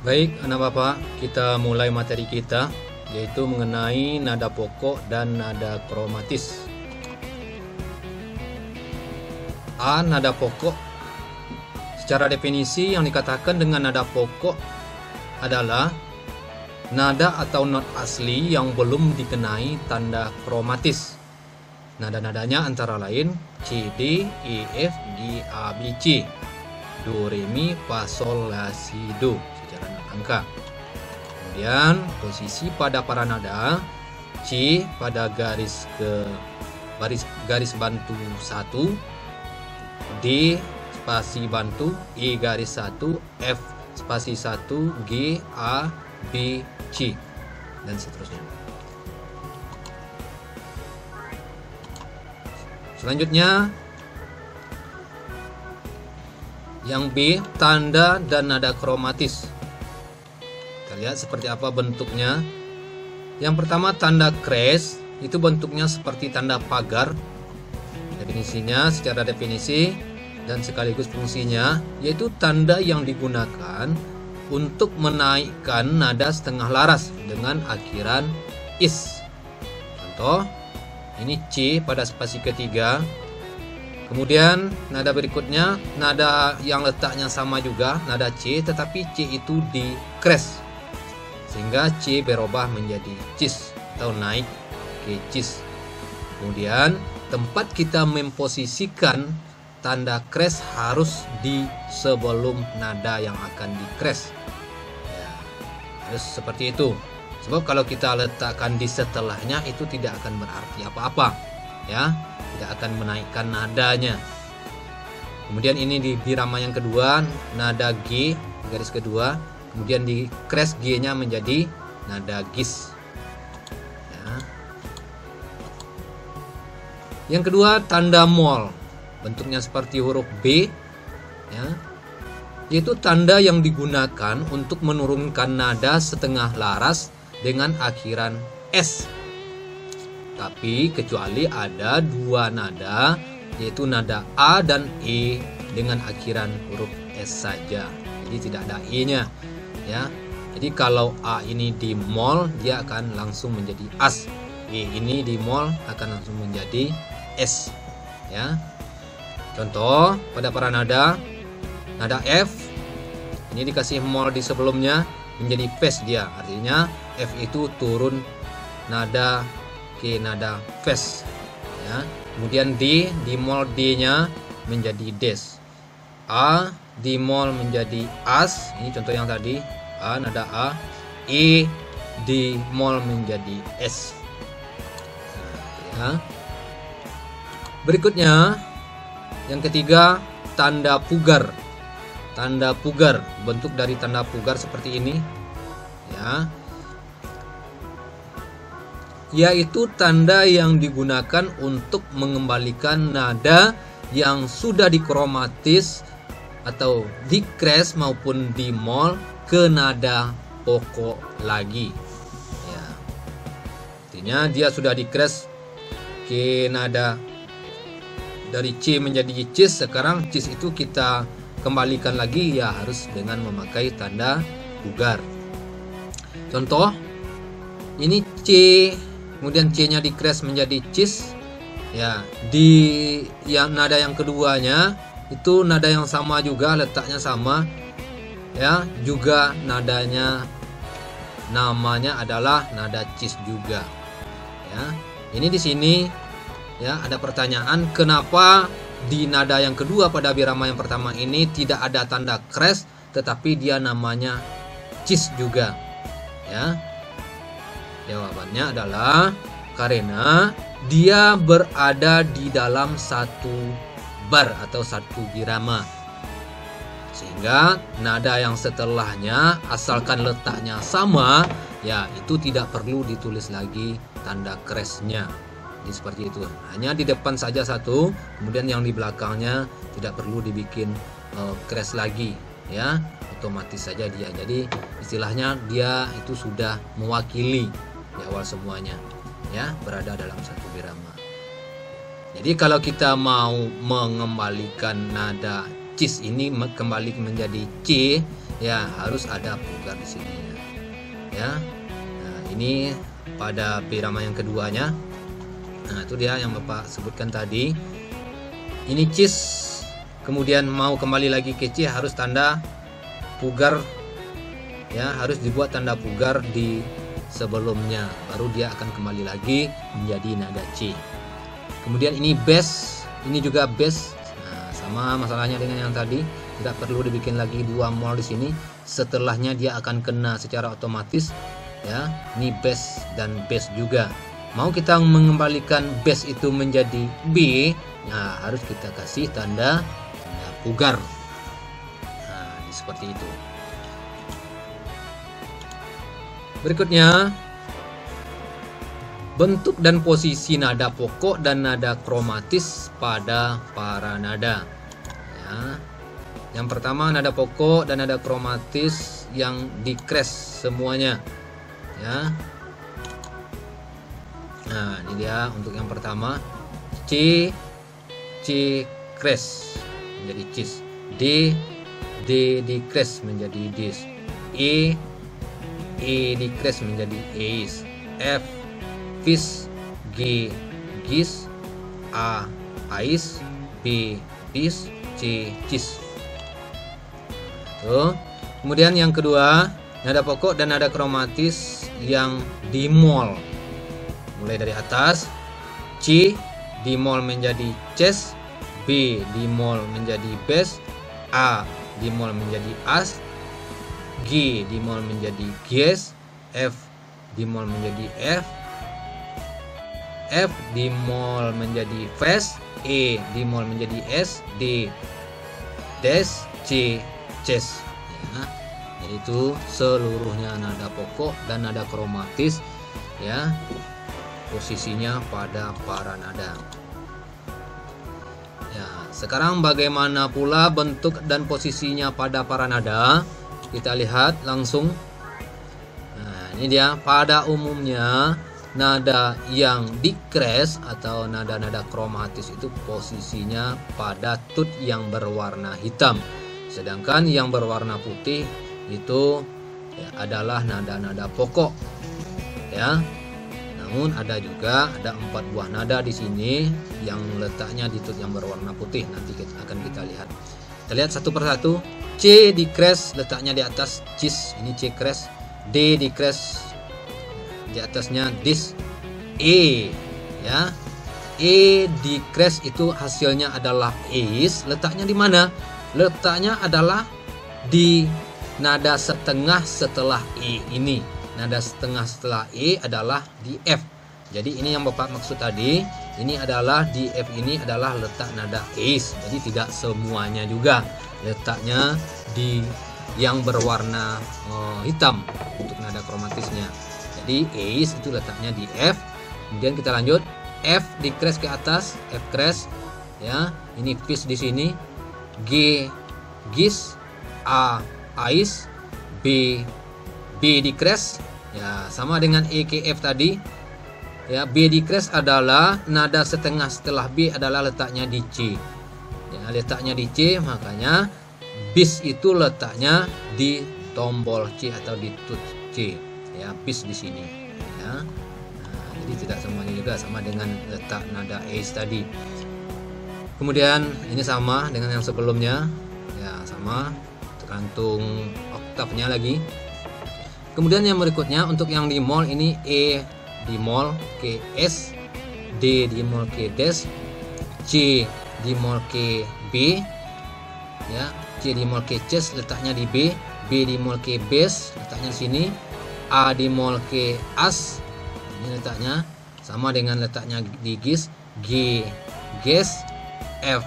Baik, anak bapak, kita mulai materi kita, yaitu mengenai nada pokok dan nada kromatis. A. Nada pokok. Secara definisi yang dikatakan dengan nada pokok adalah nada atau not asli yang belum dikenai tanda kromatis. Nada-nadanya antara lain C, D, E, F, G, A, B, C, Do, Re, Mi, Fa, Sol, La, Si, Do secara angka. Kemudian posisi pada para nada C pada garis bantu 1, D spasi bantu, E garis 1, F spasi 1, G, A, B, C, dan seterusnya. Selanjutnya yang B, tanda dan nada kromatis. Kita lihat seperti apa bentuknya. Yang pertama, tanda kres itu bentuknya seperti tanda pagar. Definisinya secara definisi dan sekaligus fungsinya, yaitu tanda yang digunakan untuk menaikkan nada setengah laras dengan akhiran is. Contoh, ini C pada spasi ketiga. Kemudian nada berikutnya, nada yang letaknya sama juga, nada C, tetapi C itu di kres, sehingga C berubah menjadi cis atau naik ke cis. Kemudian tempat kita memposisikan tanda kres harus di sebelum nada yang akan di kres. Ya, harus seperti itu. Sebab kalau kita letakkan di setelahnya itu tidak akan berarti apa-apa, ya, tidak akan menaikkan nadanya. Kemudian ini di birama yang kedua, nada G garis kedua, kemudian di kres G-nya menjadi nada gis. Ya. Yang kedua, tanda mol, bentuknya seperti huruf B, ya, yaitu tanda yang digunakan untuk menurunkan nada setengah laras dengan akhiran S. Tapi kecuali ada dua nada, yaitu nada A dan E dengan akhiran huruf S saja. Jadi tidak ada E-nya, ya. Jadi kalau A ini di mol, dia akan langsung menjadi as. E ini di mol akan langsung menjadi S, ya. Contoh pada para nada F ini dikasih mol di sebelumnya menjadi fes dia, artinya F itu turun nada ke nada fes, ya. Kemudian D di mol D-nya menjadi des. A di mol menjadi as, ini contoh yang tadi, A nada A. E di mol menjadi S. Nah, ya. Berikutnya yang ketiga, tanda pugar. Tanda pugar, bentuk dari tanda pugar seperti ini, ya, yaitu tanda yang digunakan untuk mengembalikan nada yang sudah dikromatis atau dikres maupun dimol ke nada pokok lagi, ya. Artinya dia sudah dikres ke nada dari C menjadi cis, sekarang cis itu kita kembalikan lagi, ya harus dengan memakai tanda pugar. Contoh, ini C, kemudian C-nya dikres menjadi cis, ya. Di yang nada yang keduanya itu nada yang sama juga, letaknya sama, ya, juga nadanya namanya adalah nada cis juga, ya. Ini di sini, ya, ada pertanyaan, kenapa di nada yang kedua pada birama yang pertama ini tidak ada tanda kres tetapi dia namanya cis juga, ya. Jawabannya adalah karena dia berada di dalam satu bar atau satu birama, sehingga nada yang setelahnya asalkan letaknya sama, ya, itu tidak perlu ditulis lagi tanda kresnya. Jadi seperti itu, hanya di depan saja satu, kemudian yang di belakangnya tidak perlu dibikin kres lagi, ya, otomatis saja dia. Jadi istilahnya dia itu sudah mewakili di awal semuanya, ya, berada dalam satu birama. Jadi kalau kita mau mengembalikan nada cis ini kembali menjadi C, ya harus ada pugar di sini ya. Nah, ini pada birama yang keduanya. Nah, itu dia yang Bapak sebutkan tadi. Ini cis, kemudian mau kembali lagi ke C harus tanda pugar ya, harus dibuat tanda pugar di sebelumnya, baru dia akan kembali lagi menjadi nada C. Kemudian ini bass, ini juga bass. Nah, sama masalahnya dengan yang tadi, tidak perlu dibikin lagi 2 mol di sini. Setelahnya dia akan kena secara otomatis ya. Ini bass dan bass juga. Mau kita mengembalikan bass itu menjadi B, nah harus kita kasih tanda pugar. Nah, seperti itu. Berikutnya, bentuk dan posisi nada pokok dan nada kromatis pada para nada. Ya. Yang pertama, nada pokok dan nada kromatis yang dikres semuanya. Ya. Nah, ini dia untuk yang pertama, C kres menjadi cis, D dikres menjadi dis, E dikres menjadi eis, F fis, G gis, A ais, B bis, C cis. Tuh. Kemudian yang kedua, nada pokok dan nada kromatis yang dimol. Mulai dari atas, C dimol menjadi ces, B dimol menjadi bes, A dimol menjadi as, G dimol menjadi gies, F dimol menjadi F, F dimol menjadi fes, E dimol menjadi S, D des, C ces. Ya. Jadi itu seluruhnya nada pokok dan nada kromatis ya, posisinya pada para nada. Ya, sekarang bagaimana pula bentuk dan posisinya pada para nada? Kita lihat langsung. Nah, ini dia. Pada umumnya nada yang dikres atau nada-nada kromatis itu posisinya pada tut yang berwarna hitam. Sedangkan yang berwarna putih itu ya, adalah nada-nada pokok. Ya. Namun ada 4 buah nada di sini yang letaknya di tut yang berwarna putih. Nanti akan kita lihat. Kita lihat satu persatu. C dikres letaknya di atas cis, ini C kres. D dikres di atasnya dis. E ya. E dikres itu hasilnya adalah eis. Letaknya di mana? Letaknya adalah di nada setengah setelah E ini. Nada setengah setelah E adalah di F. Jadi ini yang Bapak maksud tadi. Ini adalah di F ini adalah letak nada eis. Jadi tidak semuanya juga letaknya di yang berwarna hitam untuk nada kromatisnya. Jadi eis itu letaknya di F. Kemudian kita lanjut, F dikres ke atas, F kres ya. Ini fis di sini. G gis, A ais, B dikres ya, sama dengan E ke F tadi ya. B dikres adalah nada setengah setelah B adalah letaknya di C ya, letaknya di C, makanya bis itu letaknya di tombol C atau di tut C ya, bis di sini ya. Nah, jadi tidak semuanya juga sama dengan letak nada eis tadi. Kemudian ini sama dengan yang sebelumnya ya, sama tergantung oktavnya lagi. Kemudian yang berikutnya untuk yang dimol ini E dimol ke S, D dimol ke des, C dimol ke B ya, C dimol ke ces letaknya di B, B dimol ke bes letaknya di sini, A dimol ke as ini letaknya sama dengan letaknya di gis, G ges, F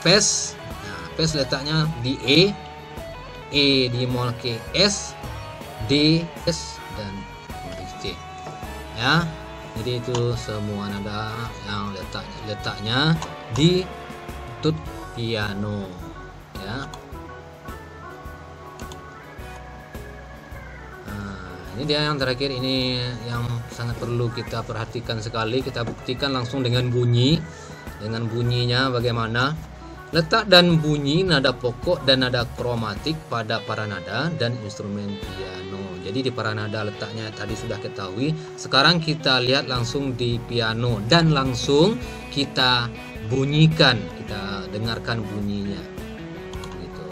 fes. Nah, fes letaknya di E dimol ke S, D S dan C ya. Jadi itu semua nada yang letaknya di tut piano ya. Nah, ini dia yang terakhir, ini yang sangat perlu kita perhatikan sekali. Kita buktikan langsung dengan bunyi, dengan bunyinya bagaimana. Letak dan bunyi nada pokok dan nada kromatik pada paranada dan instrumen piano. Jadi di paranada letaknya tadi sudah ketahui. Sekarang kita lihat langsung di piano dan langsung kita bunyikan, kita dengarkan bunyinya. Gitu.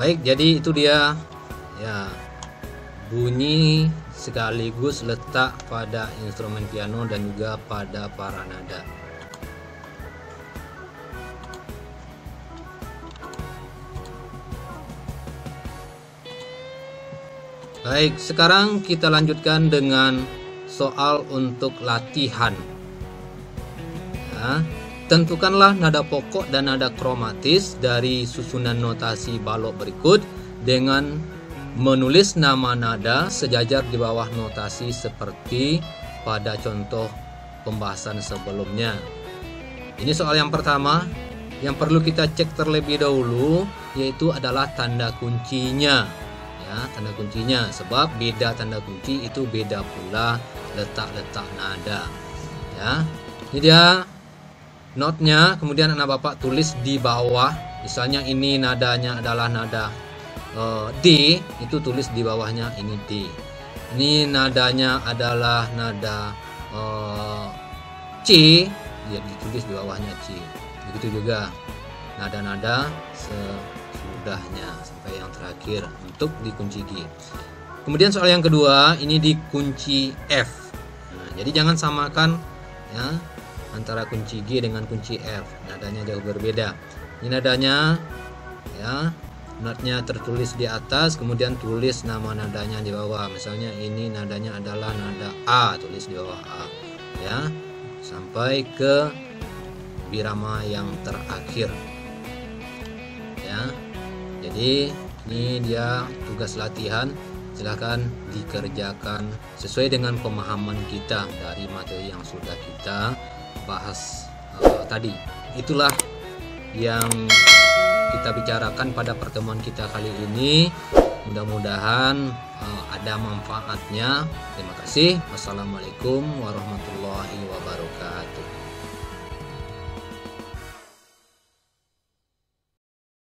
Baik, jadi itu dia ya bunyi sekaligus letak pada instrumen piano dan juga pada paranada. Baik, sekarang kita lanjutkan dengan soal untuk latihan. Ya. Tentukanlah nada pokok dan nada kromatis dari susunan notasi balok berikut dengan menulis nama nada sejajar di bawah notasi seperti pada contoh pembahasan sebelumnya. Ini soal yang pertama yang perlu kita cek terlebih dahulu, yaitu adalah tanda kuncinya. Ya, tanda kuncinya, sebab beda tanda kunci itu beda pula letak-letak nada. Ya, ini dia notnya, kemudian anak bapak tulis di bawah. Misalnya ini nadanya adalah nada D, itu tulis di bawahnya ini D. Ini nadanya adalah nada C, ya ditulis di bawahnya C. Begitu juga nada-nada sesudahnya sampai yang terakhir untuk di kunci G. Kemudian soal yang kedua, ini di kunci F. Nah, jadi jangan samakan ya antara kunci G dengan kunci F, nadanya jauh berbeda. Ini nadanya ya, notnya tertulis di atas, kemudian tulis nama nadanya di bawah. Misalnya ini nadanya adalah nada A, tulis di bawah A ya, sampai ke birama yang terakhir ya. Jadi ini dia tugas latihan, silahkan dikerjakan sesuai dengan pemahaman kita dari materi yang sudah kita bahas tadi. Itulah yang kita bicarakan pada pertemuan kita kali ini. Mudah-mudahan ada manfaatnya. Terima kasih. Wassalamualaikum warahmatullahi wabarakatuh.